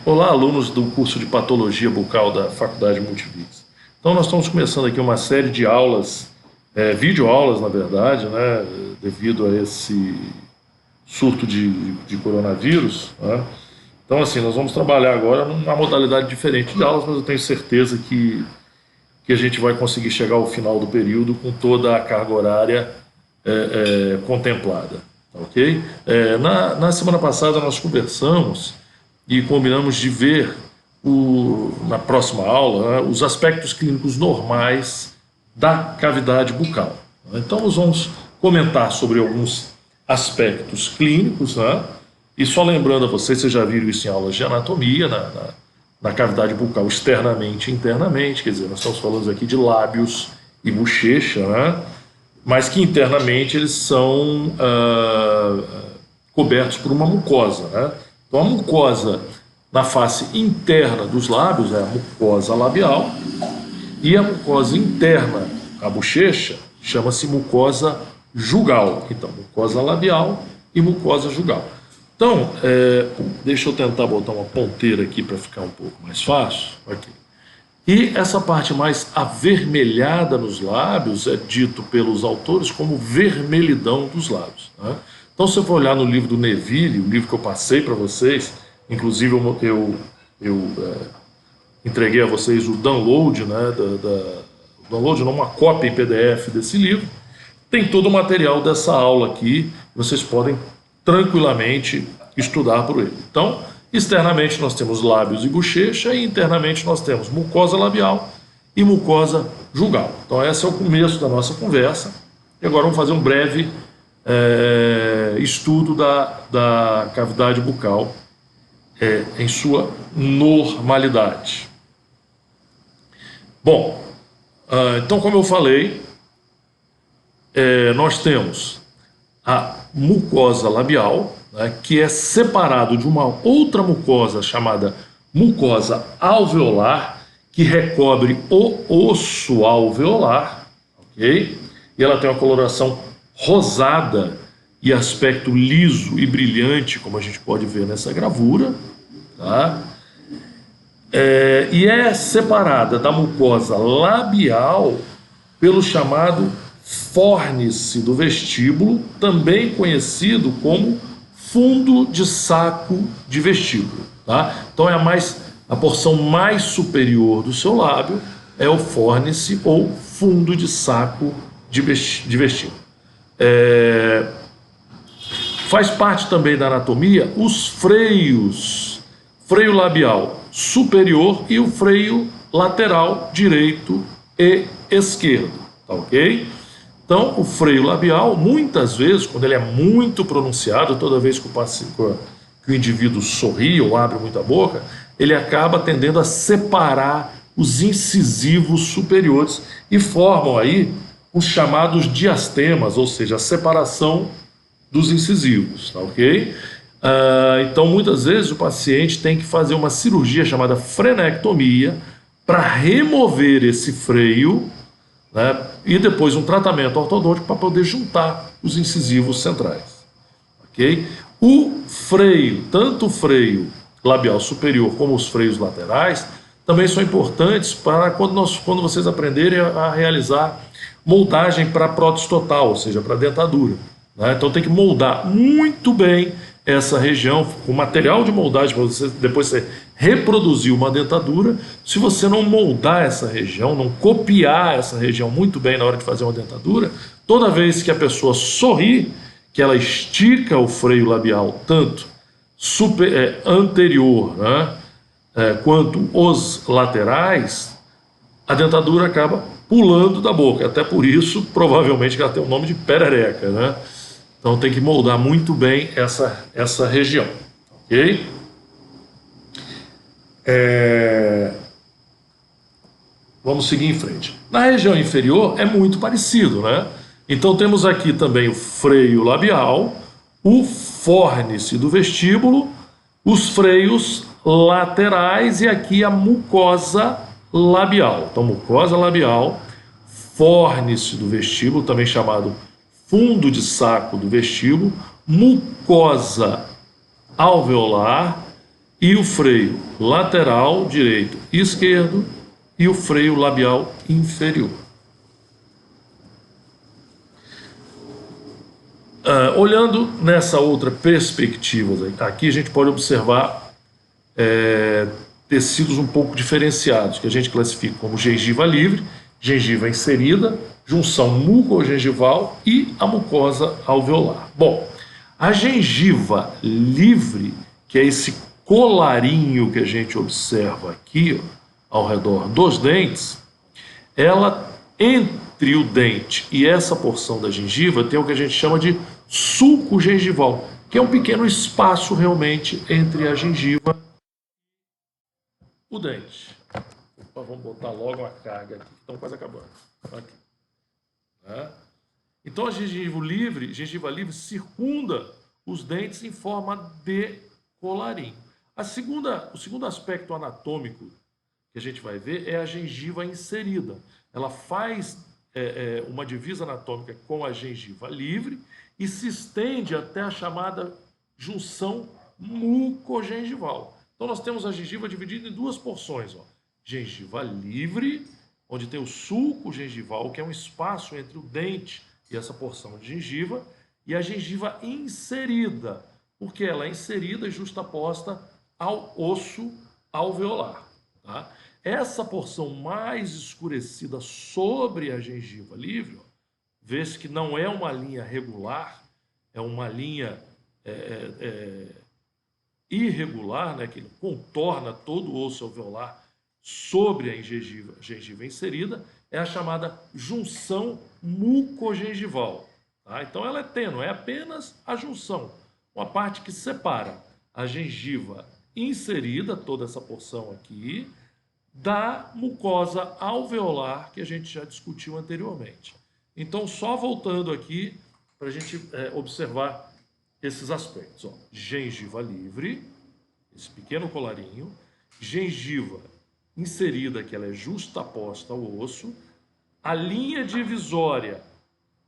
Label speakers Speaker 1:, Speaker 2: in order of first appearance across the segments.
Speaker 1: Olá, alunos do curso de Patologia Bucal da Faculdade Multivix. Então, nós estamos começando aqui uma série de aulas, videoaulas, na verdade, né, devido a esse surto de coronavírus, né? Então, assim, nós vamos trabalhar agora numa modalidade diferente de aulas, mas eu tenho certeza que a gente vai conseguir chegar ao final do período com toda a carga horária contemplada, tá ok? Na semana passada nós conversamos e combinamos de ver na próxima aula, né, os aspectos clínicos normais da cavidade bucal. Então nós vamos comentar sobre alguns aspectos clínicos, né? E só lembrando a vocês já viram isso em aulas de anatomia, na cavidade bucal externamente e internamente, quer dizer, nós estamos falando aqui de lábios e bochecha, né? Mas que internamente eles são cobertos por uma mucosa, né? Então a mucosa na face interna dos lábios é a mucosa labial e a mucosa interna, a bochecha, chama-se mucosa jugal. Então, mucosa labial e mucosa jugal. Então, deixa eu tentar botar uma ponteira aqui para ficar um pouco mais fácil. Aqui. E essa parte mais avermelhada nos lábios é dito pelos autores como vermelhidão dos lábios, né? Então, se eu for olhar no livro do Neville, o livro que eu passei para vocês, inclusive eu entreguei a vocês o download, né, download não, uma cópia em PDF desse livro, tem todo o material dessa aula aqui, vocês podem tranquilamente estudar por ele. Então, externamente nós temos lábios e bochecha e internamente nós temos mucosa labial e mucosa jugal. Então, esse é o começo da nossa conversa e agora vamos fazer um breve estudo da cavidade bucal em sua normalidade. Bom, então como eu falei, nós temos a mucosa labial, né, que é separado de uma outra mucosa chamada mucosa alveolar, que recobre o osso alveolar, ok? E ela tem uma coloração rosada e aspecto liso e brilhante, como a gente pode ver nessa gravura, tá? E é separada da mucosa labial pelo chamado fórnice do vestíbulo, também conhecido como fundo de saco de vestíbulo, tá? Então a porção mais superior do seu lábio é o fórnice ou fundo de saco de vestíbulo. Faz parte também da anatomia os freios, freio labial superior e o freio lateral direito e esquerdo, tá ok? Então o freio labial, muitas vezes, quando ele é muito pronunciado, toda vez que o indivíduo sorri ou abre muito a boca, ele acaba tendendo a separar os incisivos superiores e formam aí os chamados diastemas, ou seja, a separação dos incisivos, tá ok? Então, muitas vezes o paciente tem que fazer uma cirurgia chamada frenectomia para remover esse freio, né, e depois um tratamento ortodôntico para poder juntar os incisivos centrais, ok? O freio, tanto o freio labial superior como os freios laterais, também são importantes para quando vocês aprenderem a realizar moldagem para prótese total, ou seja, para dentadura, né? Então tem que moldar muito bem essa região com material de moldagem para você depois você reproduzir uma dentadura. Se você não moldar essa região, não copiar essa região muito bem na hora de fazer uma dentadura, toda vez que a pessoa sorri, que ela estica o freio labial tanto anterior, né, quanto os laterais, a dentadura acaba pulando da boca. Até por isso, provavelmente, ela tem o nome de perereca, né? Então tem que moldar muito bem essa região, ok? Vamos seguir em frente. Na região inferior é muito parecido, né? Então temos aqui também o freio labial, o fórnice do vestíbulo, os freios laterais e aqui a mucosa labial. Então mucosa labial, fórnice do vestíbulo, também chamado fundo de saco do vestíbulo, mucosa alveolar e o freio lateral direito e esquerdo e o freio labial inferior. Olhando nessa outra perspectiva, aqui a gente pode observar tecidos um pouco diferenciados, que a gente classifica como gengiva livre, gengiva inserida, junção mucogengival e a mucosa alveolar. Bom, a gengiva livre, que é esse colarinho que a gente observa aqui, ó, ao redor dos dentes, ela, entre o dente e essa porção da gengiva, tem o que a gente chama de sulco gengival, que é um pequeno espaço realmente entre a gengiva e o dente. Opa, vamos botar logo uma carga aqui, que estão quase acabando. Aqui. Então a gengiva livre circunda os dentes em forma de colarinho. O segundo aspecto anatômico que a gente vai ver é a gengiva inserida. Ela faz uma divisa anatômica com a gengiva livre e se estende até a chamada junção mucogengival. Então nós temos a gengiva dividida em duas porções. Ó. Gengiva livre, onde tem o sulco gengival, que é um espaço entre o dente e essa porção de gengiva, e a gengiva inserida, porque ela é inserida e justaposta ao osso alveolar. Tá? Essa porção mais escurecida sobre a gengiva livre, vê-se que não é uma linha regular, é uma linha irregular, né, que contorna todo o osso alveolar sobre a gengiva inserida, é a chamada junção mucogengival. Tá? Então ela é tênue, é apenas a junção, uma parte que separa a gengiva inserida, toda essa porção aqui, da mucosa alveolar que a gente já discutiu anteriormente. Então, só voltando aqui para a gente observar esses aspectos. Ó. Gengiva livre, esse pequeno colarinho, gengiva inserida, que ela é justaposta ao osso, a linha divisória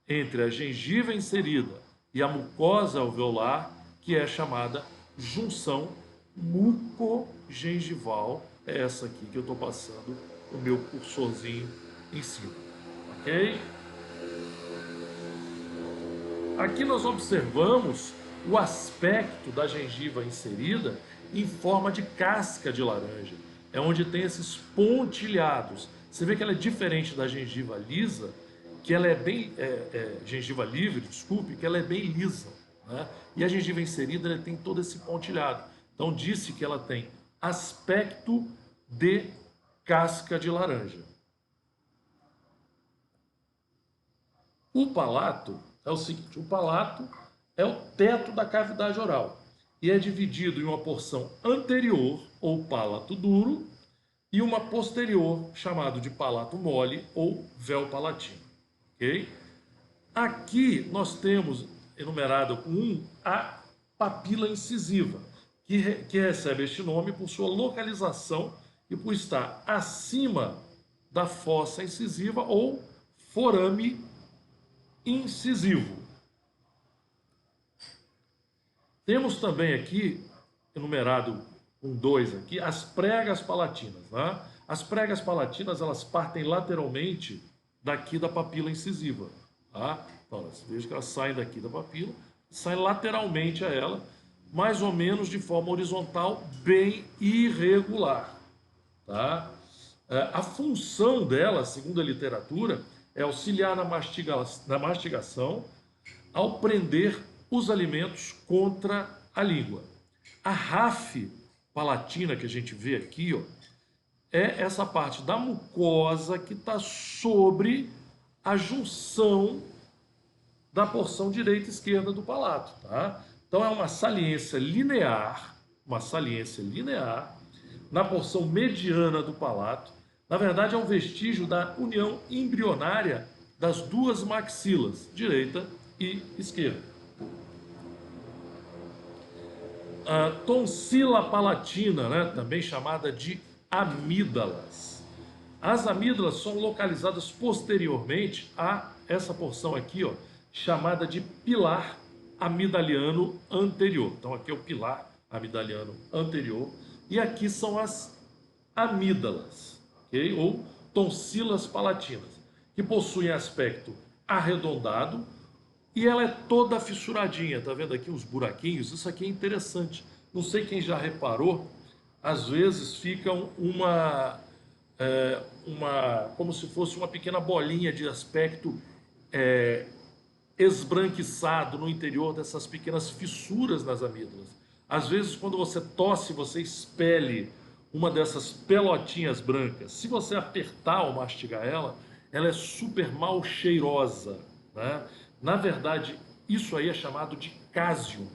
Speaker 1: entre a gengiva inserida e a mucosa alveolar, que é chamada junção mucogengival, é essa aqui que eu estou passando o meu cursorzinho em cima, ok? Aqui nós observamos o aspecto da gengiva inserida em forma de casca de laranja, é onde tem esses pontilhados. Você vê que ela é diferente da gengiva lisa, que ela é bem gengiva livre, desculpe, que ela é bem lisa, né? E a gengiva inserida ela tem todo esse pontilhado. Então disse que ela tem aspecto de casca de laranja. O palato é o seguinte: o palato é o teto da cavidade oral e é dividido em uma porção anterior, ou palato duro, e uma posterior, chamado de palato mole ou véu palatino. Okay? Aqui nós temos enumerado com 1 a papila incisiva, que recebe este nome por sua localização e por estar acima da fossa incisiva ou forame incisivo. Temos também aqui, enumerado com 2 aqui, as pregas palatinas. Né? As pregas palatinas, elas partem lateralmente daqui da papila incisiva. Tá? Então, veja que elas saem daqui da papila, saem lateralmente a ela, mais ou menos de forma horizontal, bem irregular. Tá? A função dela, segundo a literatura, é auxiliar na mastigação ao prender os alimentos contra a língua. A rafe palatina que a gente vê aqui, ó, é essa parte da mucosa que está sobre a junção da porção direita e esquerda do palato. Tá? Então é uma saliência linear na porção mediana do palato. Na verdade, é um vestígio da união embrionária das duas maxilas, direita e esquerda. A tonsila palatina, né, também chamada de amígdalas. As amígdalas são localizadas posteriormente a essa porção aqui, ó, chamada de pilar amidaliano anterior. Então aqui é o pilar amidaliano anterior, e aqui são as amígdalas, ok? Ou tonsilas palatinas, que possuem aspecto arredondado e ela é toda fissuradinha, tá vendo aqui os buraquinhos? Isso aqui é interessante. Não sei quem já reparou, às vezes ficam como se fosse uma pequena bolinha de aspecto é, esbranquiçado no interior dessas pequenas fissuras nas amígdalas. Às vezes, quando você tosse, você expele uma dessas pelotinhas brancas. Se você apertar ou mastigar ela, ela é super mal cheirosa, né? Na verdade, isso aí é chamado de cásio,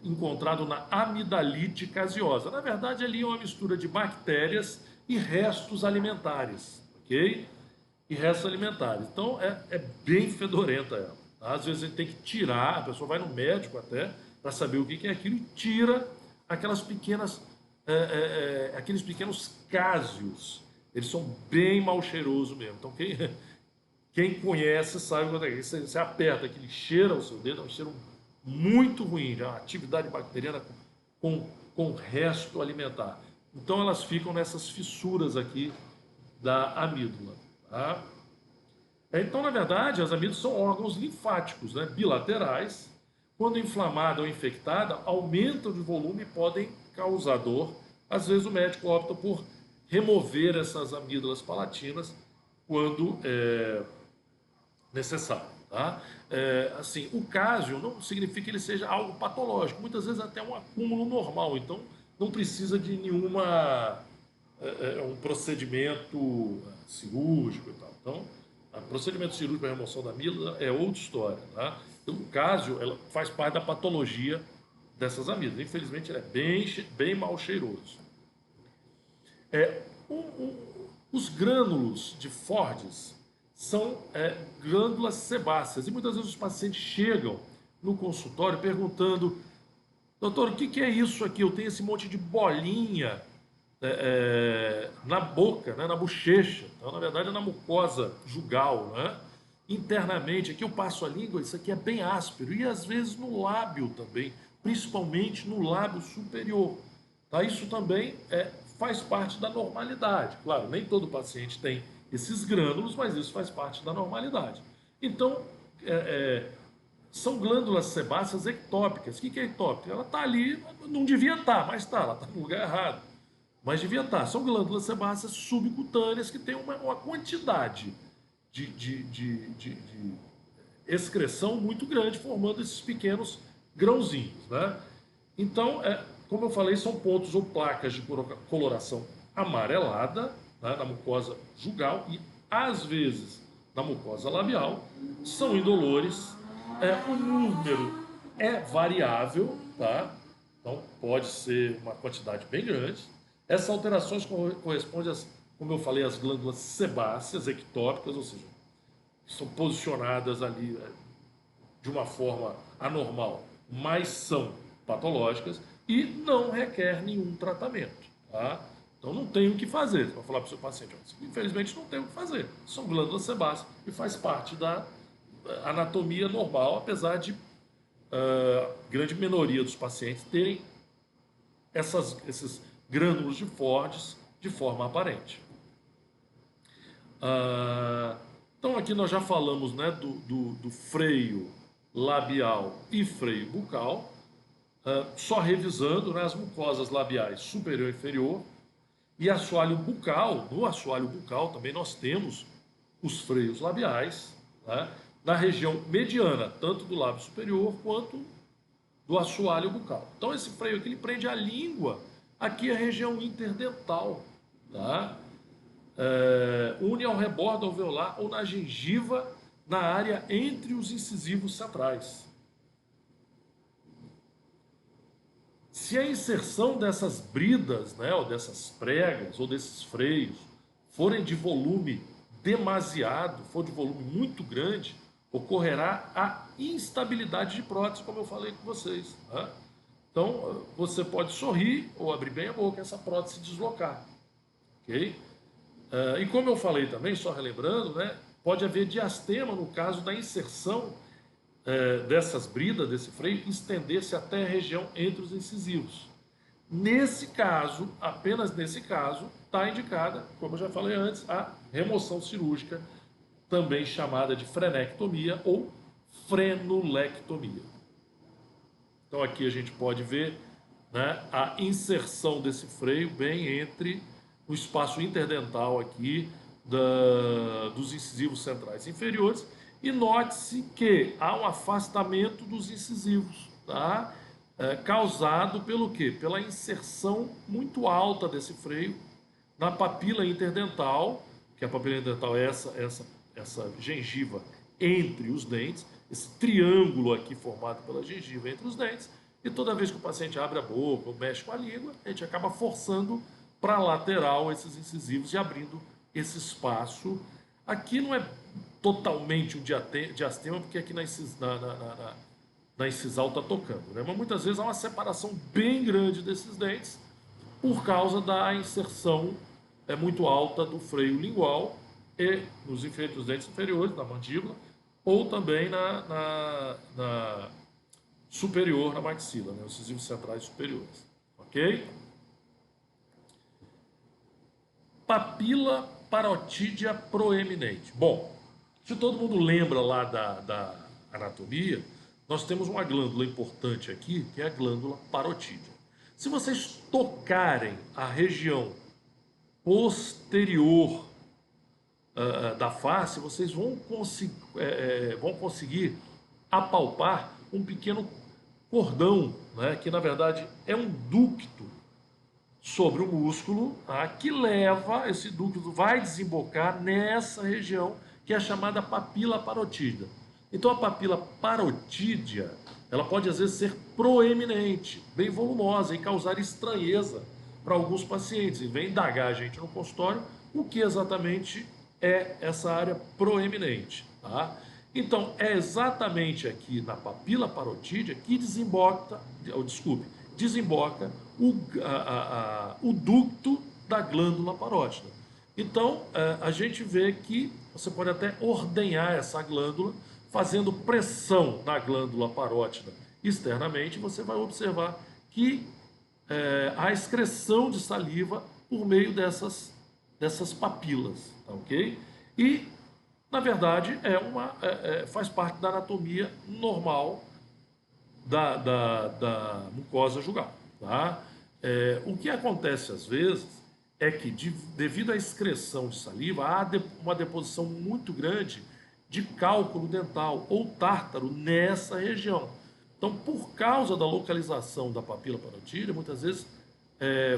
Speaker 1: encontrado na amidalite caseosa. Na verdade, ali é uma mistura de bactérias e restos alimentares, ok? E restos alimentares. Então, é bem fedorenta ela. Tá? Às vezes a gente tem que tirar, a pessoa vai no médico até, para saber o que é aquilo, e tira aquelas pequenas, aqueles pequenos cásios. Eles são bem mal cheirosos mesmo. Então, quem conhece sabe quando é que você aperta, que ele cheira o seu dedo, é um cheiro muito ruim, já, atividade bacteriana com resto alimentar. Então elas ficam nessas fissuras aqui da amígdala. Tá? Então, na verdade, as amígdalas são órgãos linfáticos, né, bilaterais. Quando inflamada ou infectada, aumentam de volume e podem causar dor. Às vezes o médico opta por remover essas amígdalas palatinas quando necessário. Tá? Assim, o cásio não significa que ele seja algo patológico, muitas vezes até um acúmulo normal, então não precisa de nenhuma um procedimento cirúrgico e tal. Então, o procedimento cirúrgico para remoção da amígdala é outra história. Tá? Então, o cásio ela faz parte da patologia dessas amígdalas. Infelizmente, ele é bem mal cheiroso. Os grânulos de Fordes são glândulas sebáceas. E muitas vezes os pacientes chegam no consultório perguntando: doutor, o que é isso aqui? Eu tenho esse monte de bolinha na boca, né, na bochecha. Então, na verdade, é na mucosa jugal. Né? Internamente, aqui eu passo a língua, isso aqui é bem áspero. E às vezes no lábio também, principalmente no lábio superior. Tá? Isso também faz parte da normalidade. Claro, nem todo paciente tem esses grânulos, mas isso faz parte da normalidade. Então, são glândulas sebáceas ectópicas. O que é ectópica? Ela está ali, não devia estar, mas está, ela está no lugar errado. Mas devia estar. São glândulas sebáceas subcutâneas que têm uma quantidade de excreção muito grande, formando esses pequenos grãozinhos. Né? Então, como eu falei, são pontos ou placas de coloração amarelada, né, na mucosa jugal e, às vezes, na mucosa labial. São indolores. O número é variável, tá? Então pode ser uma quantidade bem grande. Essas alterações correspondem, como eu falei, às glândulas sebáceas ectópicas, ou seja, são posicionadas ali de uma forma anormal, mas são patológicas e não requer nenhum tratamento. Tá? Então não tem o que fazer. Você vai falar para o seu paciente: infelizmente não tem o que fazer. São glândulas sebáceas e faz parte da anatomia normal, apesar de grande minoria dos pacientes terem esses grânulos de Fordes de forma aparente. Então aqui nós já falamos, né, do freio labial e freio bucal. Só revisando, né, as mucosas labiais superior e inferior e assoalho bucal. No assoalho bucal também nós temos os freios labiais, né, na região mediana, tanto do lábio superior quanto do assoalho bucal. Então esse freio aqui ele prende a língua, aqui a região interdental, tá? Une ao rebordo alveolar ou na gengiva, na área entre os incisivos centrais. Se a inserção dessas bridas, né, ou dessas pregas, ou desses freios, forem de volume demasiado, for de volume muito grande, ocorrerá a instabilidade de prótese, como eu falei com vocês. Né? Então, você pode sorrir ou abrir bem a boca, essa prótese se deslocar. Ok? E como eu falei também, só relembrando, né, pode haver diastema no caso da inserção dessas bridas, desse freio, estender-se até a região entre os incisivos. Nesse caso, apenas nesse caso, está indicada, como eu já falei antes, a remoção cirúrgica, também chamada de frenectomia ou frenulectomia. Então aqui a gente pode ver, né, a inserção desse freio bem entre o espaço interdental aqui dos incisivos centrais inferiores, e note-se que há um afastamento dos incisivos, tá? Causado pelo quê? Pela inserção muito alta desse freio na papila interdental, que a papila interdental é essa gengiva entre os dentes, esse triângulo aqui formado pela gengiva entre os dentes, e toda vez que o paciente abre a boca ou mexe com a língua, a gente acaba forçando para a lateral esses incisivos e abrindo esse espaço. Aqui não é totalmente um diastema, porque aqui na incisal está tocando, né? Mas muitas vezes há uma separação bem grande desses dentes por causa da inserção muito alta do freio lingual e nos dentes inferiores, na mandíbula, ou também na superior, na maxila, né? Os incisivos centrais superiores. Ok? Papila parotídea proeminente. Bom, se todo mundo lembra lá da anatomia, nós temos uma glândula importante aqui, que é a glândula parotídea. Se vocês tocarem a região posterior da face, vocês vão conseguir apalpar um pequeno cordão, né, que na verdade é um ducto sobre o músculo, tá, que leva, esse ducto vai desembocar nessa região que é chamada papila parotídea. Então a papila parotídea, ela pode às vezes ser proeminente, bem volumosa e causar estranheza para alguns pacientes. E vem indagar a gente no consultório o que exatamente é essa área proeminente, tá? Então é exatamente aqui na papila parotídea que desemboca o ducto da glândula parótida. Então, a gente vê que você pode até ordenhar essa glândula, fazendo pressão na glândula parótida externamente, você vai observar que há excreção de saliva por meio dessas papilas, tá, ok? E, na verdade, faz parte da anatomia normal da mucosa jugal, tá? O que acontece às vezes é que, devido à excreção de saliva, há uma deposição muito grande de cálculo dental ou tártaro nessa região. Então, por causa da localização da papila parotídea, muitas vezes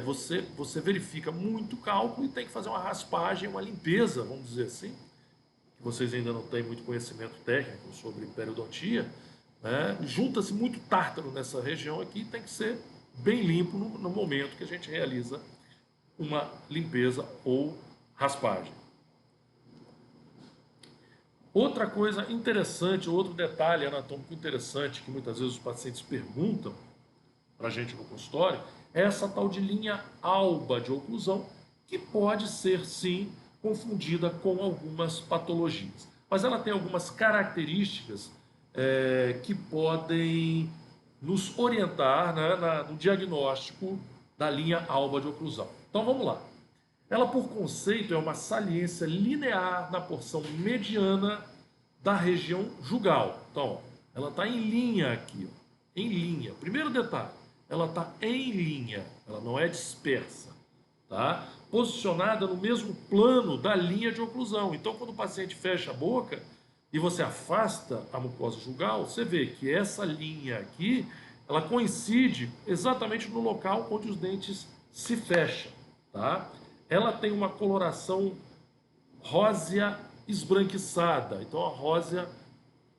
Speaker 1: você verifica muito cálculo e tem que fazer uma raspagem, uma limpeza, vamos dizer assim, que vocês ainda não têm muito conhecimento técnico sobre periodontia, né? Junta-se muito tártaro nessa região aqui, tem que ser bem limpo no momento que a gente realiza uma limpeza ou raspagem. Outra coisa interessante, outro detalhe anatômico interessante que muitas vezes os pacientes perguntam para a gente no consultório, é essa tal de linha alba de oclusão, que pode ser sim confundida com algumas patologias. Mas ela tem algumas características que podem nos orientar, né, no diagnóstico da linha alba de oclusão. Então vamos lá. Ela, por conceito, é uma saliência linear na porção mediana da região jugal. Então, ela está em linha aqui, ó, em linha. Primeiro detalhe, ela está em linha, ela não é dispersa, tá? Posicionada no mesmo plano da linha de oclusão. Então, quando o paciente fecha a boca e você afasta a mucosa jugal, você vê que essa linha aqui, ela coincide exatamente no local onde os dentes se fecham, tá? Ela tem uma coloração rósea esbranquiçada, então a rósea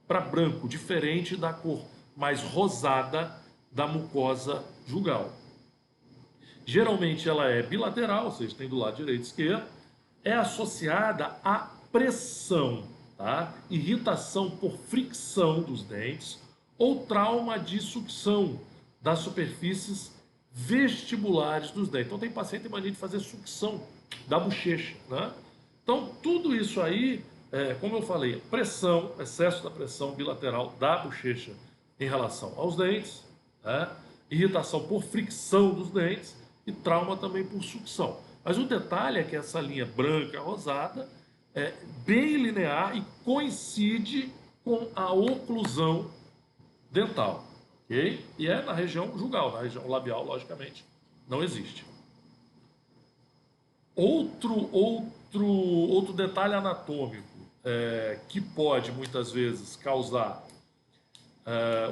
Speaker 1: para branco, diferente da cor mais rosada da mucosa jugal. Geralmente ela é bilateral, ou seja, tem do lado direito e esquerdo, é associada à pressão, tá? Irritação por fricção dos dentes ou trauma de sucção das superfícies vestibulares dos dentes. Então tem paciente que tem mania de fazer sucção da bochecha, né? Então tudo isso aí, como eu falei, pressão, excesso da pressão bilateral da bochecha em relação aos dentes, né? irritação por fricção dos dentes e trauma também por sucção. Mas o detalhe é que essa linha branca rosada é bem linear e coincide com a oclusão dental, ok? E é na região jugal, na região labial, logicamente, não existe. Outro detalhe anatômico que pode muitas vezes causar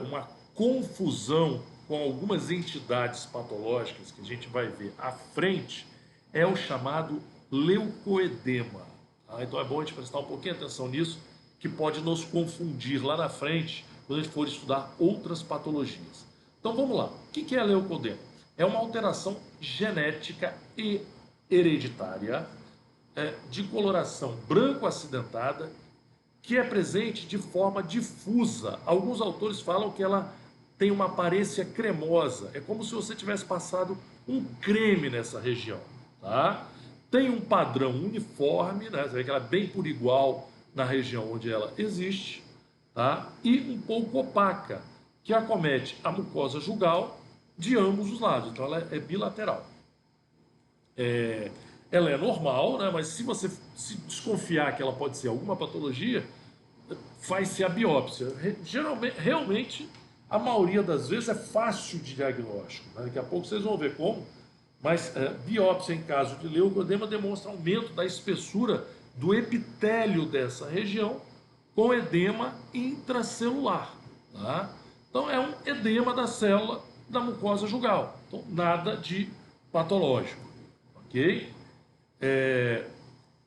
Speaker 1: uma confusão com algumas entidades patológicas que a gente vai ver à frente é o chamado leucoedema. Tá? Então é bom a gente prestar um pouquinho de atenção nisso, que pode nos confundir lá na frente quando a gente for estudar outras patologias. Então vamos lá. O que é leucodema? É uma alteração genética e hereditária de coloração branco-acidentada que é presente de forma difusa. Alguns autores falam que ela tem uma aparência cremosa. É como se você tivesse passado um creme nessa região. Tá? Tem um padrão uniforme, né? Você vê que ela é bem por igual na região onde ela existe. Tá? E um pouco opaca, que acomete a mucosa jugal de ambos os lados. Então ela é bilateral. Ela é normal, né? Mas se você se desconfiar que ela pode ser alguma patologia, faz-se a biópsia. Geralmente, realmente, a maioria das vezes é fácil de diagnóstico. Né? Daqui a pouco vocês vão ver como. Mas biópsia em caso de leucodema demonstra aumento da espessura do epitélio dessa região com edema intracelular. Tá? Então é um edema da célula da mucosa jugal. Então nada de patológico. Ok?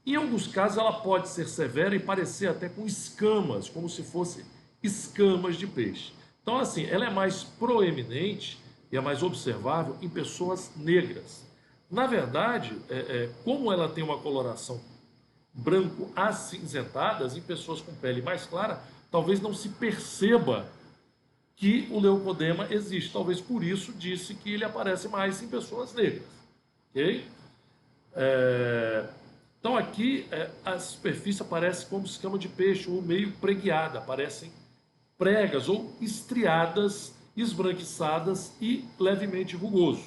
Speaker 1: Em alguns casos ela pode ser severa e parecer até com escamas, como se fossem escamas de peixe. Então assim, ela é mais proeminente e é mais observável em pessoas negras. Na verdade, como ela tem uma coloração branco acinzentadas, em pessoas com pele mais clara, talvez não se perceba que o leucodema existe. Talvez por isso disse que ele aparece mais em pessoas negras. Ok? Então aqui a superfície aparece como escama de peixe ou meio preguiada, aparecem pregas ou estriadas, esbranquiçadas e levemente rugoso.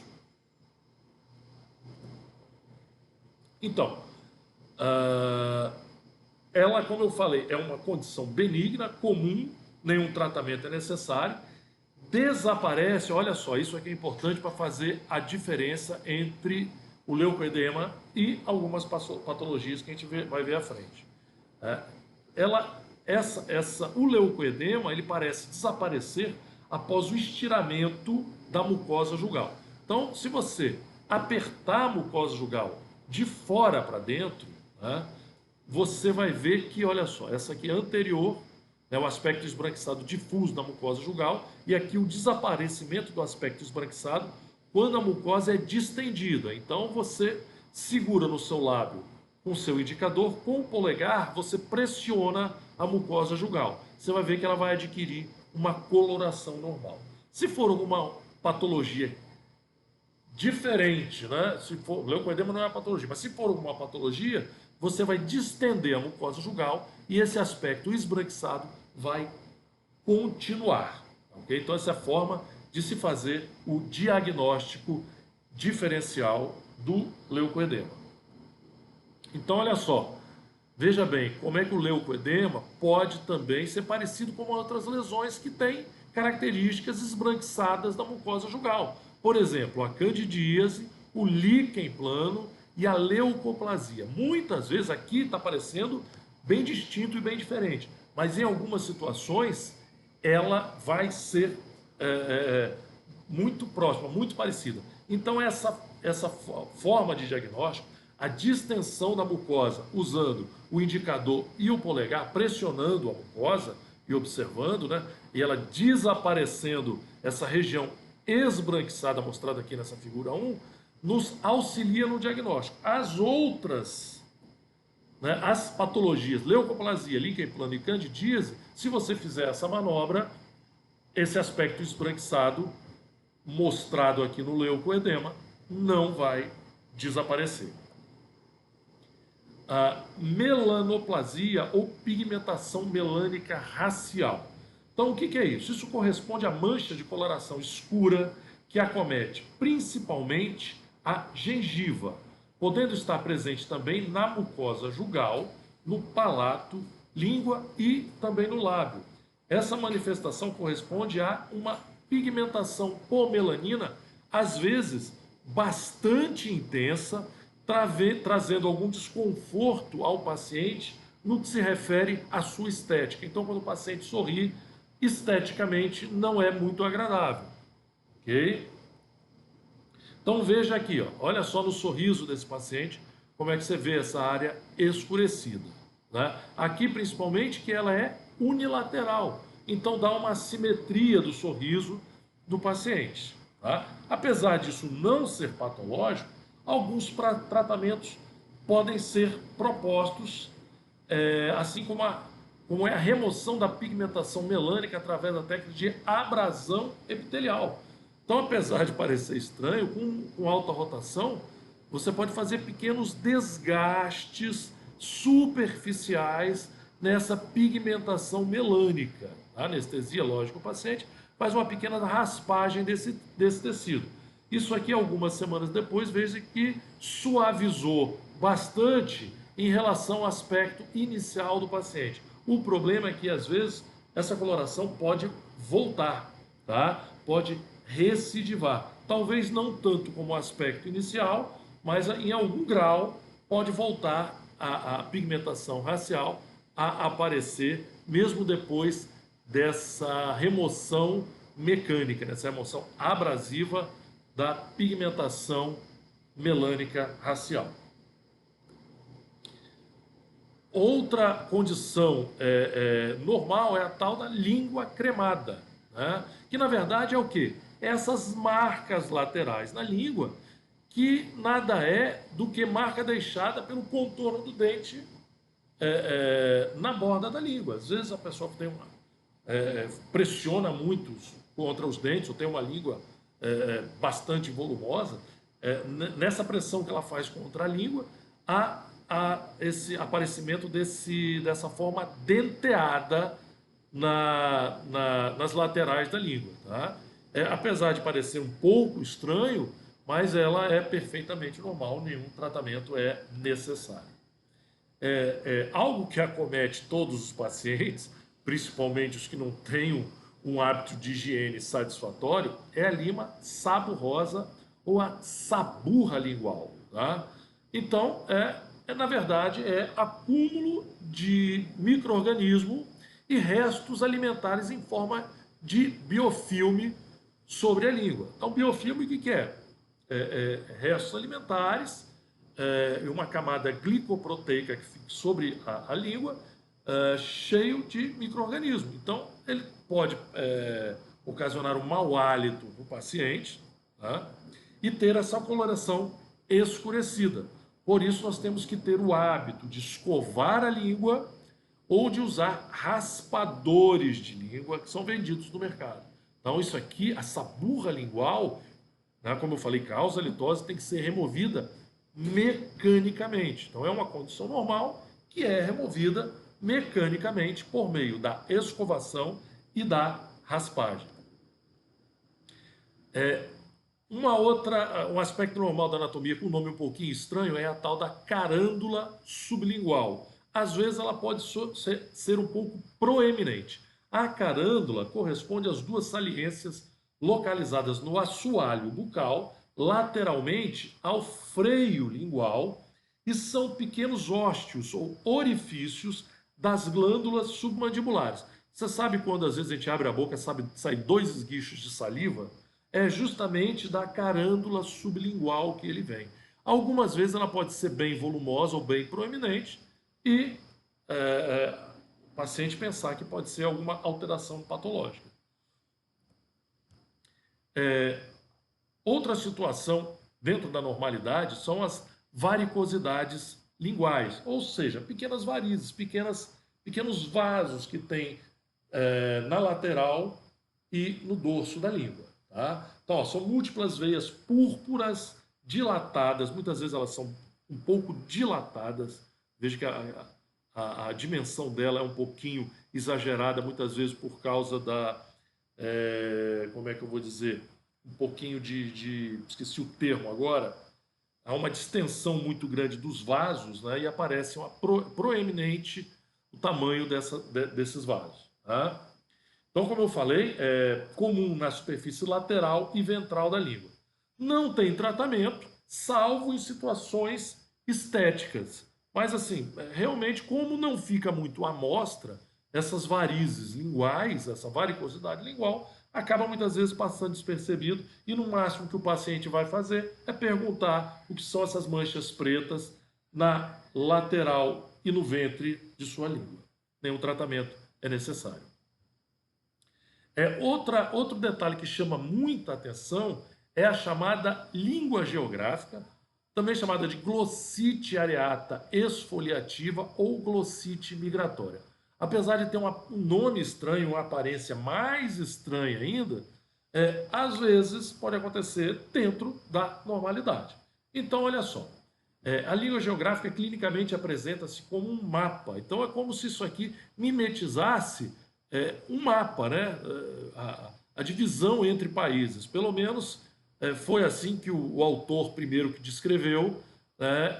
Speaker 1: Então, ela, como eu falei, é uma condição benigna, comum, nenhum tratamento é necessário, desaparece, olha só, isso aqui é importante para fazer a diferença entre o leucoedema e algumas patologias que a gente vai ver à frente. O leucoedema ele parece desaparecer após o estiramento da mucosa jugal. Então, se você apertar a mucosa jugal de fora para dentro, né, você vai ver que, olha só, essa aqui é anterior, né, o aspecto esbranquiçado difuso da mucosa jugal, e aqui o desaparecimento do aspecto esbranquiçado quando a mucosa é distendida. Então você segura no seu lábio com o seu indicador, com o polegar você pressiona a mucosa jugal. Você vai ver que ela vai adquirir uma coloração normal. Se for alguma patologia diferente, né? Se for, leucoedema não é uma patologia, mas se for alguma patologia, você vai distender a mucosa jugal e esse aspecto esbranquiçado vai continuar. Okay? Então essa é a forma de se fazer o diagnóstico diferencial do leucoedema. Então olha só, veja bem como é que o leucoedema pode também ser parecido com outras lesões que têm características esbranquiçadas da mucosa jugal. Por exemplo, a candidíase, o líquen plano e a leucoplasia. Muitas vezes aqui está parecendo bem distinto e bem diferente, mas em algumas situações ela vai ser muito próxima, muito parecida. Então essa forma de diagnóstico, a distensão da mucosa usando o indicador e o polegar, pressionando a mucosa e observando, né, e ela desaparecendo essa região esbranquiçada mostrada aqui nessa figura 1, nos auxilia no diagnóstico. As outras, né, as patologias, leucoplasia, líquen plano e candidíase, se você fizer essa manobra, esse aspecto esbranquiçado mostrado aqui no leucoedema não vai desaparecer. A melanoplasia ou pigmentação melânica racial. Então, o que é isso? Isso corresponde à mancha de coloração escura que acomete principalmente a gengiva, podendo estar presente também na mucosa jugal, no palato, língua e também no lábio. Essa manifestação corresponde a uma pigmentação por melanina, às vezes bastante intensa, trazendo algum desconforto ao paciente no que se refere à sua estética. Então, quando o paciente sorri, esteticamente não é muito agradável, ok? Então veja aqui, ó, olha só no sorriso desse paciente como é que você vê essa área escurecida, né? Aqui principalmente que ela é unilateral, então dá uma assimetria do sorriso do paciente, tá? Apesar disso não ser patológico, alguns tratamentos podem ser propostos, assim como é a remoção da pigmentação melânica através da técnica de abrasão epitelial. Então, apesar de parecer estranho, com alta rotação, você pode fazer pequenos desgastes superficiais nessa pigmentação melânica. A anestesia, lógico, o paciente faz uma pequena raspagem desse tecido. Isso aqui, algumas semanas depois, veja que suavizou bastante em relação ao aspecto inicial do paciente. O problema é que, às vezes, essa coloração pode voltar, tá? Pode recidivar. Talvez não tanto como o aspecto inicial, mas em algum grau pode voltar a pigmentação racial a aparecer, mesmo depois dessa remoção mecânica, dessa remoção abrasiva da pigmentação melânica racial. Outra condição normal é a tal da língua cremada, né? Que na verdade é o quê? Essas marcas laterais na língua, que nada é do que marca deixada pelo contorno do dente na borda da língua. Às vezes a pessoa tem pressiona muito contra os dentes, ou tem uma língua bastante volumosa, nessa pressão que ela faz contra a língua, há esse aparecimento dessa forma denteada nas laterais da língua. Tá? Apesar de parecer um pouco estranho, mas ela é perfeitamente normal, nenhum tratamento é necessário. Algo que acomete todos os pacientes, principalmente os que não têm um hábito de higiene satisfatório, é a lima saburrosa ou a saburra lingual. Tá? Então, na verdade, é acúmulo de micro-organismo e restos alimentares em forma de biofilme sobre a língua. Então, biofilme o que é? Restos alimentares e uma camada glicoproteica que fica sobre a língua, cheio de micro-organismos. Então, ele pode ocasionar um mau hálito no paciente, tá? E ter essa coloração escurecida. Por isso, nós temos que ter o hábito de escovar a língua ou de usar raspadores de língua que são vendidos no mercado. Então, isso aqui, essa burra lingual, né, como eu falei, causa litose, tem que ser removida mecanicamente. Então, é uma condição normal que é removida mecanicamente por meio da escovação e da raspagem. Um aspecto normal da anatomia com um nome um pouquinho estranho é a tal da carândula sublingual. Às vezes ela pode ser um pouco proeminente. A carândula corresponde às duas saliências localizadas no assoalho bucal, lateralmente ao freio lingual, e são pequenos ósteos ou orifícios das glândulas submandibulares. Você sabe quando às vezes a gente abre a boca, sai dois esguichos de saliva? É justamente da carândula sublingual que ele vem. Algumas vezes ela pode ser bem volumosa ou bem proeminente e o paciente pensar que pode ser alguma alteração patológica. Outra situação dentro da normalidade são as varicosidades linguais, ou seja, pequenas varizes, pequenos vasos que tem na lateral e no dorso da língua. Tá? Então, são múltiplas veias púrpuras dilatadas, muitas vezes elas são um pouco dilatadas. Veja que a dimensão dela é um pouquinho exagerada, muitas vezes por causa como é que eu vou dizer? um pouquinho esqueci o termo agora, há uma distensão muito grande dos vasos, né, e aparece proeminente o tamanho desses vasos. Tá? Então, como eu falei, é comum na superfície lateral e ventral da língua. Não tem tratamento, salvo em situações estéticas. Mas, assim, realmente, como não fica muito à mostra, essas varizes linguais, essa varicosidade lingual, acaba muitas vezes passando despercebido e no máximo que o paciente vai fazer é perguntar o que são essas manchas pretas na lateral e no ventre de sua língua. Nenhum tratamento é necessário. Outro detalhe que chama muita atenção é a chamada língua geográfica, também chamada de glossite areata esfoliativa ou glossite migratória. Apesar de ter um nome estranho, uma aparência mais estranha ainda, às vezes pode acontecer dentro da normalidade. Então, olha só, a língua geográfica clinicamente apresenta-se como um mapa. Então, é como se isso aqui mimetizasse um mapa, né? A divisão entre países. Pelo menos foi assim que o autor primeiro que descreveu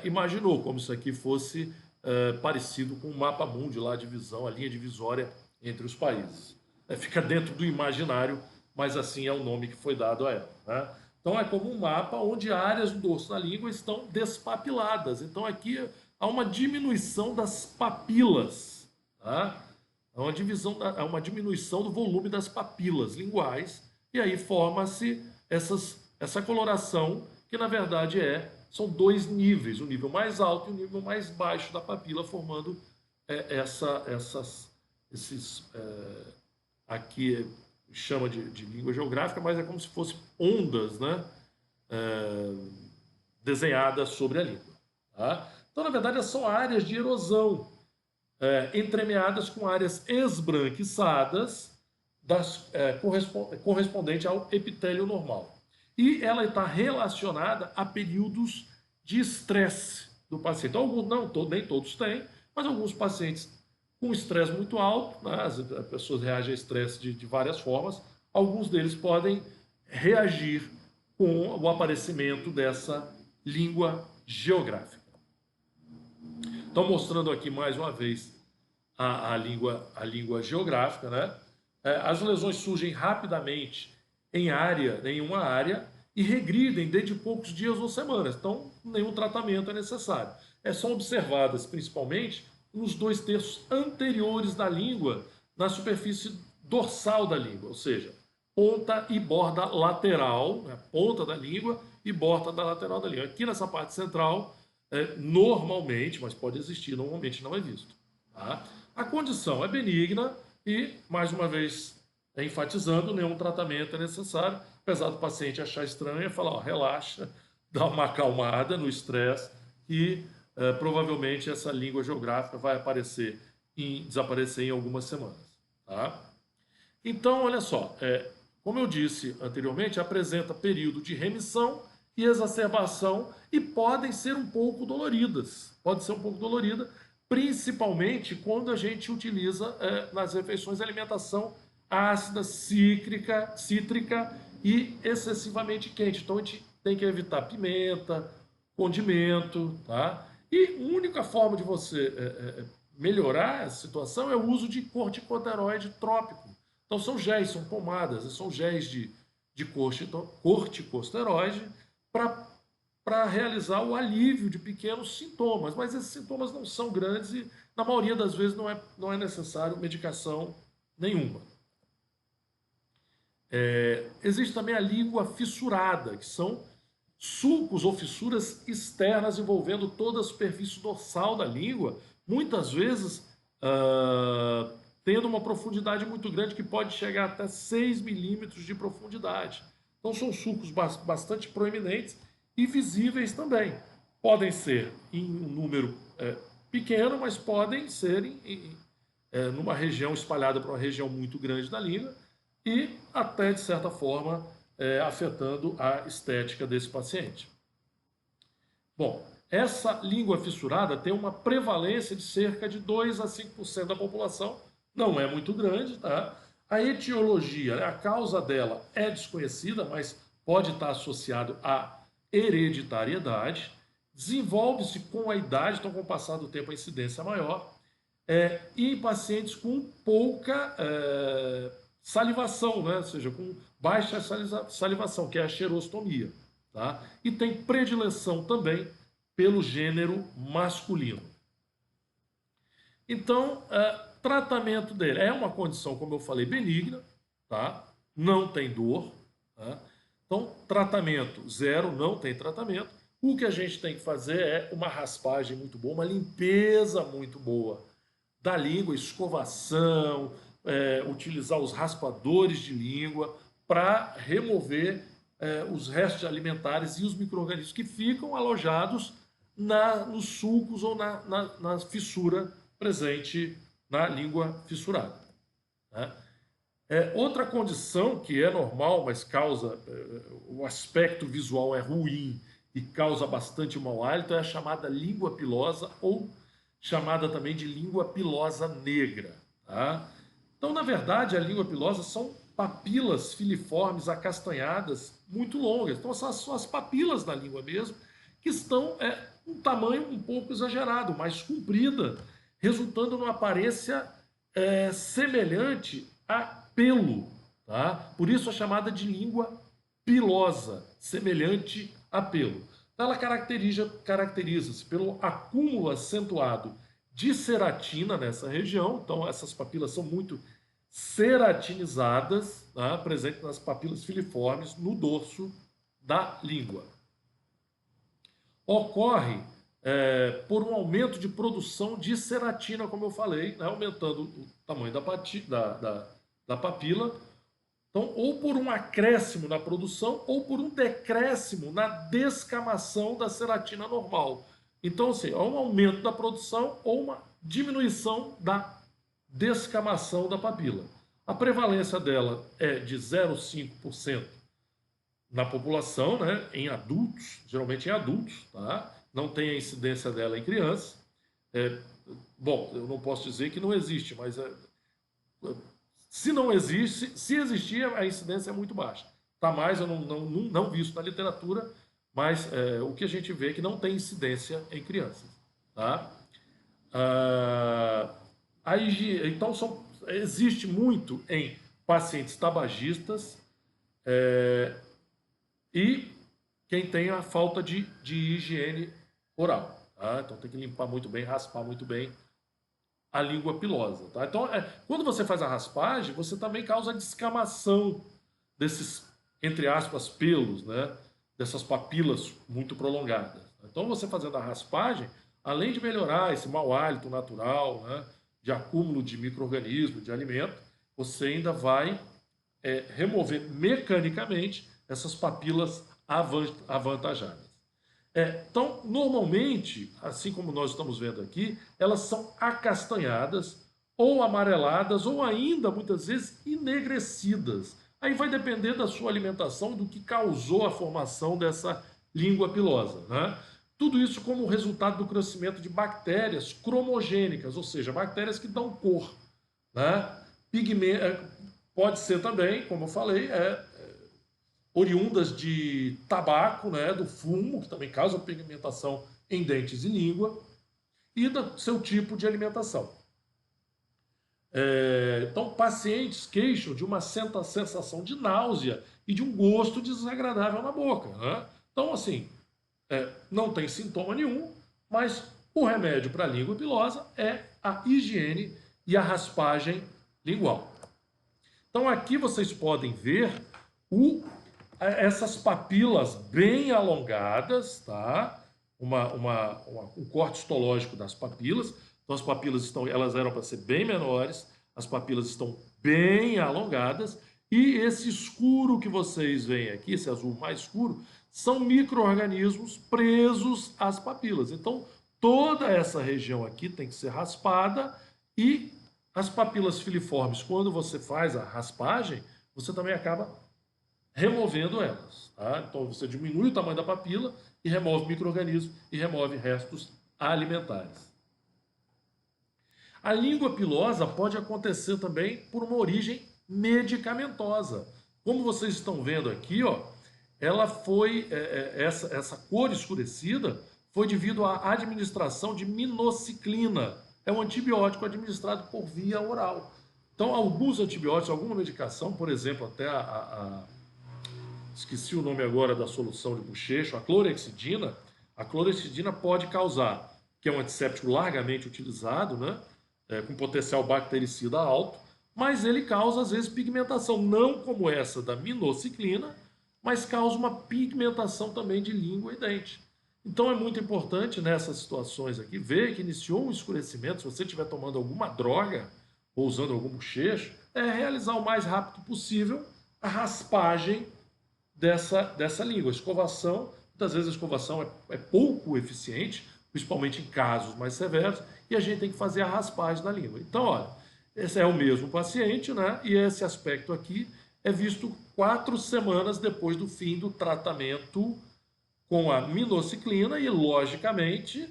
Speaker 1: imaginou, como se aqui fosse parecido com o mapa mundi, lá a divisão, a linha divisória entre os países. Fica dentro do imaginário, mas assim é o nome que foi dado a ela. Né? Então é como um mapa onde áreas do dorso da língua estão despapiladas. Então aqui há uma diminuição das papilas. Tá? Há uma diminuição do volume das papilas linguais. E aí forma-se essa coloração, que na verdade são dois níveis, o nível mais alto e o nível mais baixo da papila, formando esses. Aqui chama de língua geográfica, mas é como se fossem ondas, né? Desenhadas sobre a língua. Tá? Então, na verdade, são áreas de erosão, entremeadas com áreas esbranquiçadas correspondente ao epitélio normal. E ela está relacionada a períodos de estresse do paciente. Então, nem todos têm, mas alguns pacientes com estresse muito alto, né, as pessoas reagem a estresse de várias formas, alguns deles podem reagir com o aparecimento dessa língua geográfica. Então, mostrando aqui mais uma vez a língua geográfica, né? As lesões surgem rapidamente em uma área e regridem dentro de poucos dias ou semanas. Então, nenhum tratamento é necessário. São observadas principalmente nos 2/3 anteriores da língua, na superfície dorsal da língua, ou seja, ponta e borda lateral, né? Ponta da língua e borda da lateral da língua. Aqui nessa parte central, normalmente, mas pode existir, normalmente não é visto. Tá? A condição é benigna e, mais uma vez, enfatizando, nenhum tratamento é necessário, apesar do paciente achar estranho, falar, relaxa, dá uma acalmada no estresse e provavelmente essa língua geográfica vai desaparecer em algumas semanas. Tá? Então, olha só, como eu disse anteriormente, apresenta período de remissão e exacerbação e podem ser um pouco doloridas. Pode ser um pouco dolorida, principalmente quando a gente utiliza nas refeições alimentação ácida, cítrica e excessivamente quente. Então a gente tem que evitar pimenta, condimento, tá? E a única forma de você melhorar essa situação é o uso de corticosteroide trópico. Então são géis, são pomadas, são géis de corticosteroide para realizar o alívio de pequenos sintomas, mas esses sintomas não são grandes e, na maioria das vezes, não é necessário medicação nenhuma. Existe também a língua fissurada, que são sulcos ou fissuras externas envolvendo toda a superfície dorsal da língua, muitas vezes tendo uma profundidade muito grande, que pode chegar até 6 milímetros de profundidade. Então são sulcos bastante proeminentes e visíveis também. Podem ser em um número pequeno, mas podem ser numa região espalhada para uma região muito grande da língua e até, de certa forma, afetando a estética desse paciente. Bom, essa língua fissurada tem uma prevalência de cerca de 2 a 5% da população, não é muito grande, tá? A etiologia, a causa dela é desconhecida, mas pode estar associado à hereditariedade, desenvolve-se com a idade, então com o passar do tempo a incidência é maior, e em pacientes com pouca salivação, né? Ou seja, com baixa salivação, que é a xerostomia. Tá? E tem predileção também pelo gênero masculino. Então, tratamento dele é uma condição, como eu falei, benigna, tá? Não tem dor. Tá? Então, tratamento zero, não tem tratamento. O que a gente tem que fazer é uma raspagem muito boa, uma limpeza muito boa da língua, escovação, utilizar os raspadores de língua para remover os restos alimentares e os micro-organismos que ficam alojados nos sulcos ou na fissura presente na língua fissurada. Né? Outra condição que é normal, mas causa, o aspecto visual é ruim e causa bastante mau hálito, é a chamada língua pilosa ou chamada também de língua pilosa negra. Tá? Então, na verdade, a língua pilosa são papilas filiformes acastanhadas muito longas. Então, essas são as papilas da língua mesmo, que estão um tamanho um pouco exagerado, mais comprida, resultando numa aparência semelhante a pelo. Tá? Por isso é chamada de língua pilosa, semelhante a pelo. Então, ela caracteriza-se pelo acúmulo acentuado de ceratina nessa região. Então, essas papilas são muito ceratinizadas, tá? Presentes nas papilas filiformes no dorso da língua. Ocorre por um aumento de produção de ceratina, como eu falei, né? Aumentando o tamanho da papila. Então, ou por um acréscimo na produção, ou por um decréscimo na descamação da ceratina normal. Então, assim, há um aumento da produção ou uma diminuição da descamação da papila. A prevalência dela é de 0,5% na população, né, em adultos, geralmente em adultos, tá? Não tem a incidência dela em crianças. Bom, eu não posso dizer que não existe, mas se não existe, se existir, a incidência é muito baixa. Tá mais, eu não vi isso na literatura, mas o que a gente vê é que não tem incidência em crianças. Tá? Então, existe muito em pacientes tabagistas e quem tem a falta de higiene oral. Tá? Então, tem que limpar muito bem, raspar muito bem a língua pilosa. Tá? Então, quando você faz a raspagem, você também causa a descamação desses, entre aspas, pelos, né? Dessas papilas muito prolongadas. Então, você fazendo a raspagem, além de melhorar esse mau hálito natural, né? De acúmulo de micro-organismo, de alimento, você ainda vai remover mecanicamente essas papilas avantajadas. Então, normalmente, assim como nós estamos vendo aqui, elas são acastanhadas, ou amareladas, ou ainda, muitas vezes, enegrecidas. Aí vai depender da sua alimentação, do que causou a formação dessa língua pilosa. Né? Tudo isso como resultado do crescimento de bactérias cromogênicas, ou seja, bactérias que dão cor. Né? Pode ser também, como eu falei, oriundas de tabaco, né, do fumo, que também causa pigmentação em dentes e língua, e do seu tipo de alimentação. Então, pacientes queixam de uma certa sensação de náusea e de um gosto desagradável na boca. Né? Então, assim, não tem sintoma nenhum, mas o remédio para a língua pilosa é a higiene e a raspagem lingual. Então, aqui vocês podem ver essas papilas bem alongadas, tá? Um corte histológico das papilas. Então, as papilas elas eram para ser bem menores, as papilas estão bem alongadas, e esse escuro que vocês veem aqui, esse azul mais escuro, são micro-organismos presos às papilas. Então, toda essa região aqui tem que ser raspada, e as papilas filiformes, quando você faz a raspagem, você também acaba removendo elas. Tá? Então, você diminui o tamanho da papila e remove micro-organismos e remove restos alimentares. A língua pilosa pode acontecer também por uma origem medicamentosa. Como vocês estão vendo aqui, ó, ela foi, essa cor escurecida foi devido à administração de minociclina. É um antibiótico administrado por via oral. Então, alguns antibióticos, alguma medicação, por exemplo, até esqueci o nome agora da solução de bochecho, a clorexidina pode causar, que é um antisséptico largamente utilizado, né, com potencial bactericida alto, mas ele causa às vezes pigmentação, não como essa da minociclina, mas causa uma pigmentação também de língua e dente. Então é muito importante nessas situações aqui ver que iniciou um escurecimento, se você estiver tomando alguma droga ou usando algum bochecho, é realizar o mais rápido possível a raspagem dessa língua. A escovação, muitas vezes a escovação é pouco eficiente, principalmente em casos mais severos, e a gente tem que fazer a raspagem da língua. Então, olha, esse é o mesmo paciente, né? E esse aspecto aqui é visto 4 semanas depois do fim do tratamento com a minociclina e, logicamente,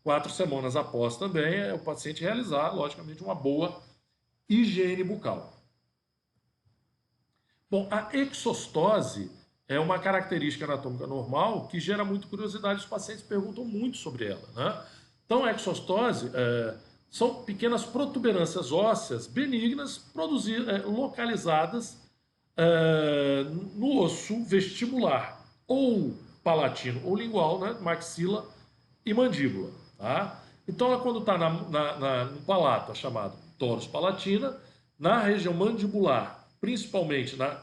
Speaker 1: 4 semanas após também o paciente realizar, logicamente, uma boa higiene bucal. Bom, a exostose é uma característica anatômica normal que gera muita curiosidade, os pacientes perguntam muito sobre ela, né? Então, a exostose são pequenas protuberâncias ósseas benignas localizadas no osso vestibular, ou palatino ou lingual, né? Maxila e mandíbula, tá? Então, ela, quando está no palato, é chamado torus palatina, na região mandibular, principalmente na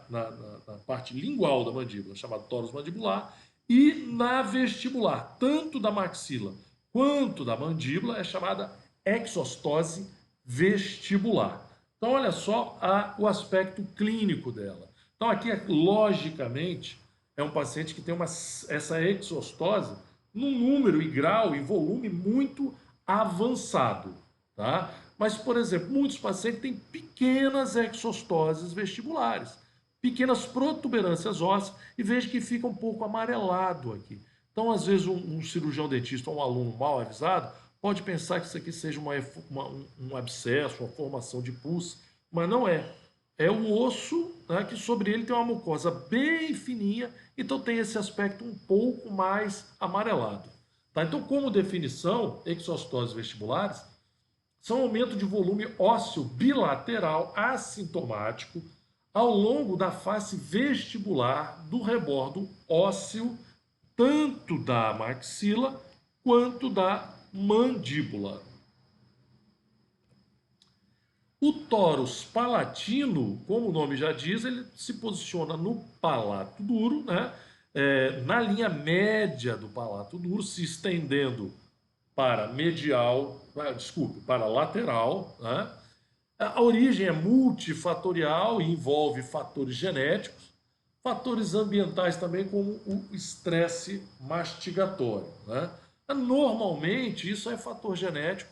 Speaker 1: parte lingual da mandíbula, chamado torus mandibular, e na vestibular, tanto da maxila quanto da mandíbula, é chamada exostose vestibular. Então, olha só o aspecto clínico dela. Então, aqui, logicamente, é um paciente que tem essa exostose num número e grau e volume muito avançado, tá? Mas, por exemplo, muitos pacientes têm pequenas exostoses vestibulares, pequenas protuberâncias ósseas, e veja que fica um pouco amarelado aqui. Então, às vezes, um cirurgião dentista ou um aluno mal avisado pode pensar que isso aqui seja um abscesso, uma formação de pus, mas não é. É o osso, né, que sobre ele tem uma mucosa bem fininha, então tem esse aspecto um pouco mais amarelado. Tá? Então, como definição, exostoses vestibulares são aumento de volume ósseo bilateral assintomático ao longo da face vestibular do rebordo ósseo, tanto da maxila quanto da mandíbula. O tórus palatino, como o nome já diz, ele se posiciona no palato duro, né? Na linha média do palato duro, se estendendo para medial, para lateral, né? A origem é multifatorial e envolve fatores genéticos, fatores ambientais também, como o estresse mastigatório, né? Normalmente, isso é fator genético,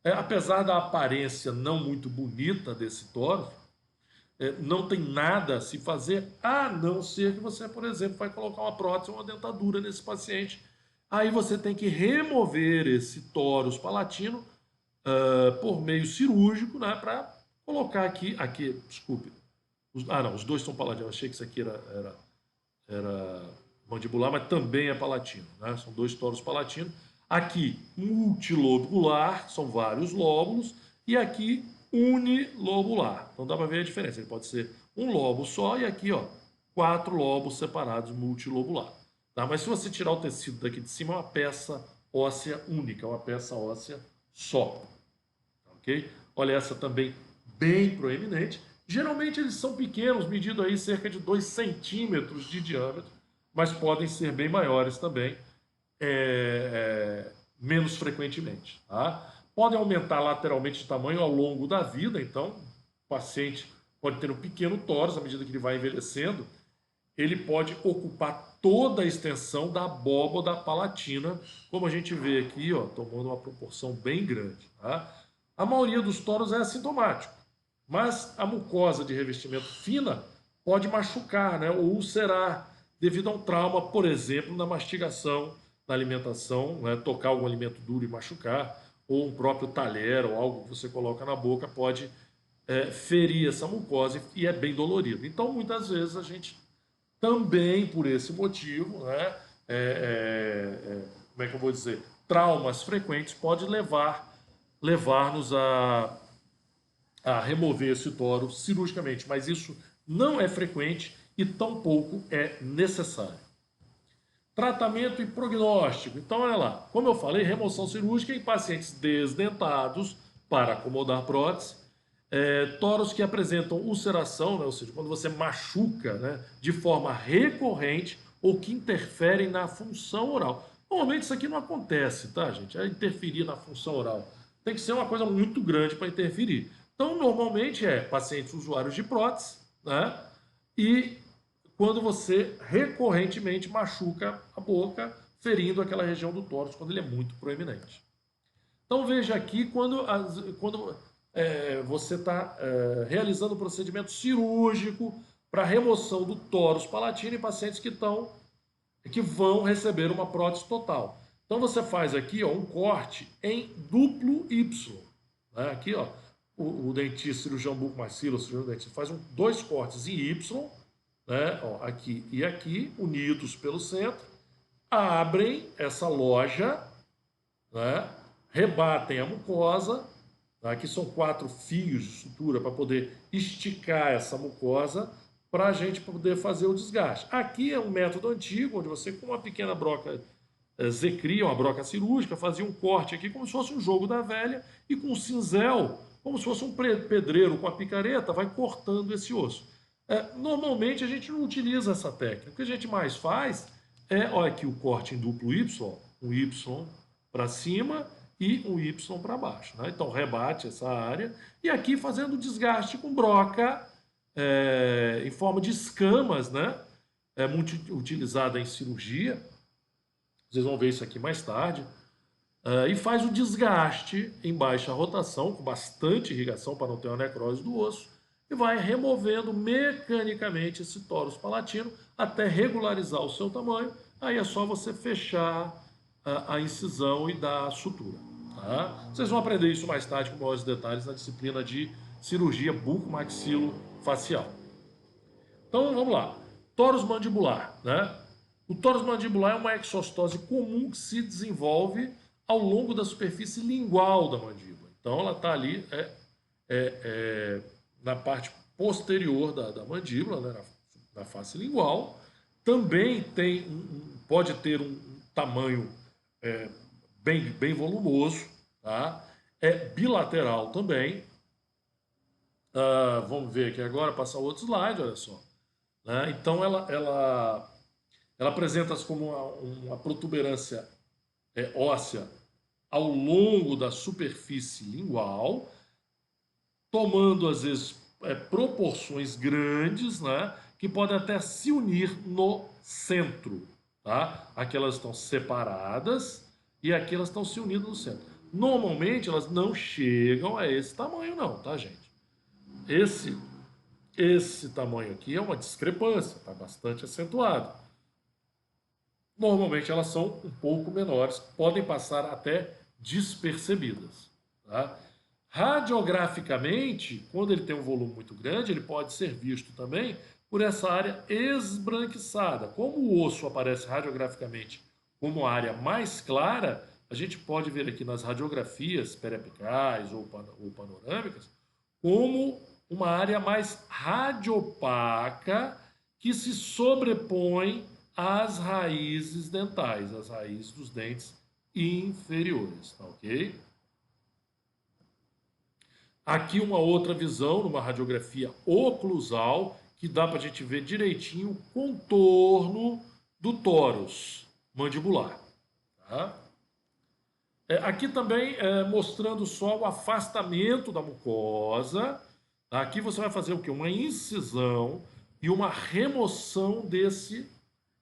Speaker 1: apesar da aparência não muito bonita desse tórax, não tem nada a se fazer, a não ser que você, por exemplo, vai colocar uma prótese ou uma dentadura nesse paciente. Aí você tem que remover esse tórus palatino por meio cirúrgico, né, para colocar aqui, desculpe. Não, os dois são palatinos. Achei que isso aqui era mandibular, mas também é palatino, né? São 2 tórus palatinos. Aqui, multilobular, são vários lóbulos, e aqui, unilobular. Então dá para ver a diferença. Ele pode ser um lobo só, e aqui, ó, 4 lobos separados, multilobular. Tá? Mas se você tirar o tecido daqui de cima, é uma peça óssea única, uma peça óssea só. Ok? Olha essa também bem proeminente. Geralmente eles são pequenos, medindo aí cerca de 2 centímetros de diâmetro, mas podem ser bem maiores também, menos frequentemente. Tá? Podem aumentar lateralmente de tamanho ao longo da vida, então o paciente pode ter um pequeno tórax à medida que ele vai envelhecendo, ele pode ocupar toda a extensão da abóboda palatina, como a gente vê aqui, ó, tomando uma proporção bem grande. Tá? A maioria dos tórax é assintomático, mas a mucosa de revestimento fina pode machucar, né, ou ulcerar, devido a um trauma, por exemplo, na mastigação, na alimentação, né, tocar algum alimento duro e machucar, ou um próprio talher ou algo que você coloca na boca pode ferir essa mucosa e é bem dolorido. Então, muitas vezes a gente Também por esse motivo, né, como é que eu vou dizer, traumas frequentes pode levar-nos a remover esse toro cirurgicamente, mas isso não é frequente e tampouco é necessário. Tratamento e prognóstico. Então, olha lá, como eu falei, remoção cirúrgica em pacientes desdentados para acomodar prótese, toros que apresentam ulceração, né, ou seja, quando você machuca, né, de forma recorrente ou que interferem na função oral. Normalmente isso aqui não acontece, tá, gente? É interferir na função oral. Tem que ser uma coisa muito grande para interferir. Então, normalmente é pacientes usuários de prótese, né? E quando você recorrentemente machuca a boca, ferindo aquela região do tórax, quando ele é muito proeminente. Então veja aqui quando você está realizando o procedimento cirúrgico para remoção do tórax palatino em pacientes que vão receber uma prótese total. Então você faz aqui ó, um corte em duplo Y. Né? Aqui ó, o dentista, cirurgião bucomaxilo, cirurgião dentista, faz dois cortes em Y, né? Ó, aqui e aqui, unidos pelo centro, abrem essa loja, né? Rebatem a mucosa. Aqui são 4 fios de sutura para poder esticar essa mucosa para a gente poder fazer o desgaste. Aqui é um método antigo, onde você com uma pequena broca Zecria, uma broca cirúrgica, fazia um corte aqui como se fosse um jogo da velha e com um cinzel, como se fosse um pedreiro com a picareta, vai cortando esse osso. Normalmente a gente não utiliza essa técnica. O que a gente mais faz olha aqui o corte em duplo Y, um Y para cima e um Y para baixo. Né? Então rebate essa área e aqui fazendo desgaste com broca em forma de escamas, né? É muito utilizada em cirurgia. Vocês vão ver isso aqui mais tarde. E faz o desgaste em baixa rotação, com bastante irrigação para não ter uma necrose do osso, e vai removendo mecanicamente esse tórus palatino até regularizar o seu tamanho. Aí é só você fechar a incisão e dar a sutura. Tá? Vocês vão aprender isso mais tarde com maiores detalhes na disciplina de cirurgia bucomaxilofacial. Então vamos lá. Tórus mandibular, né? O tórus mandibular é uma exostose comum que se desenvolve ao longo da superfície lingual da mandíbula. Então ela está ali na parte posterior da mandíbula, né, na face lingual. Também pode ter um tamanho bem volumoso, tá? É bilateral também. Vamos ver aqui agora, passar outro slide, olha só. Né? Então ela apresenta-se como uma protuberância óssea ao longo da superfície lingual, tomando às vezes proporções grandes, né, que podem até se unir no centro. Tá? Aqui elas estão separadas e aqui elas estão se unindo no centro. Normalmente elas não chegam a esse tamanho não, tá gente? Esse tamanho aqui é uma discrepância, está bastante acentuado. Normalmente elas são um pouco menores, podem passar até despercebidas. Tá? Radiograficamente, quando ele tem um volume muito grande, ele pode ser visto também por essa área esbranquiçada. Como o osso aparece radiograficamente como a área mais clara, a gente pode ver aqui nas radiografias periapicais ou panorâmicas como uma área mais radiopaca que se sobrepõe às raízes dentais, as raízes dos dentes inferiores, tá ok? Aqui uma outra visão, numa radiografia oclusal, que dá para a gente ver direitinho o contorno do tórus mandibular. Tá? Aqui também mostrando só o afastamento da mucosa. Aqui você vai fazer o quê? Uma incisão e uma remoção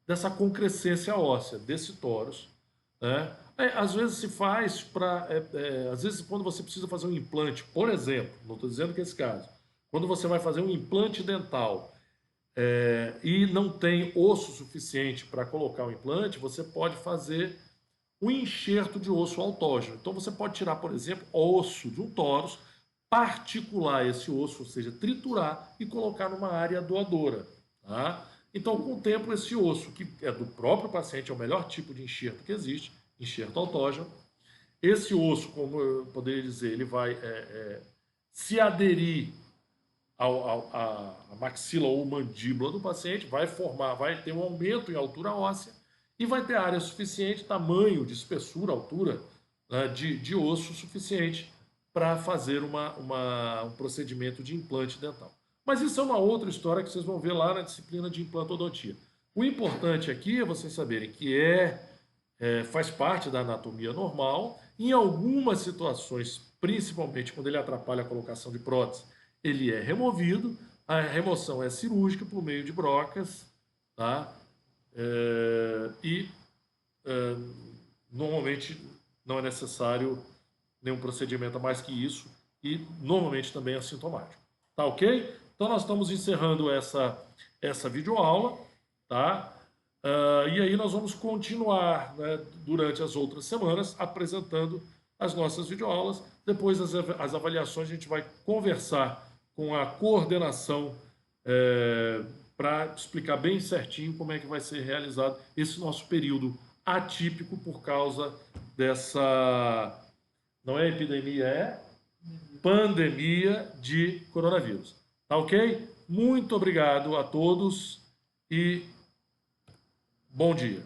Speaker 1: dessa concrescência óssea, desse tórus. Né? Às vezes se faz para... às vezes quando você precisa fazer um implante, por exemplo, não estou dizendo que é esse caso, quando você vai fazer um implante dental e não tem osso suficiente para colocar o implante, você pode fazer um enxerto de osso autógeno. Então você pode tirar, por exemplo, osso de um tórus, particular esse osso, ou seja, triturar e colocar numa área doadora. Tá? Então, com o tempo, esse osso, que é do próprio paciente, é o melhor tipo de enxerto que existe, enxerto autógeno, esse osso, como eu poderia dizer, ele vai se aderir à maxila ou mandíbula do paciente, vai ter um aumento em altura óssea e vai ter área suficiente, tamanho de espessura, altura, né, de osso suficiente para fazer um procedimento de implante dental. Mas isso é uma outra história que vocês vão ver lá na disciplina de implantodontia. O importante aqui é vocês saberem que faz parte da anatomia normal. Em algumas situações, principalmente quando ele atrapalha a colocação de prótese, ele é removido. A remoção é cirúrgica por meio de brocas, tá? E normalmente não é necessário nenhum procedimento a mais que isso e normalmente também é assintomático. Tá ok? Então nós estamos encerrando essa videoaula, tá? E aí nós vamos continuar, né, durante as outras semanas apresentando as nossas videoaulas. Depois as avaliações a gente vai conversar com a coordenação para explicar bem certinho como é que vai ser realizado esse nosso período atípico por causa dessa, não é epidemia, é pandemia de coronavírus. Tá ok? Muito obrigado a todos e bom dia.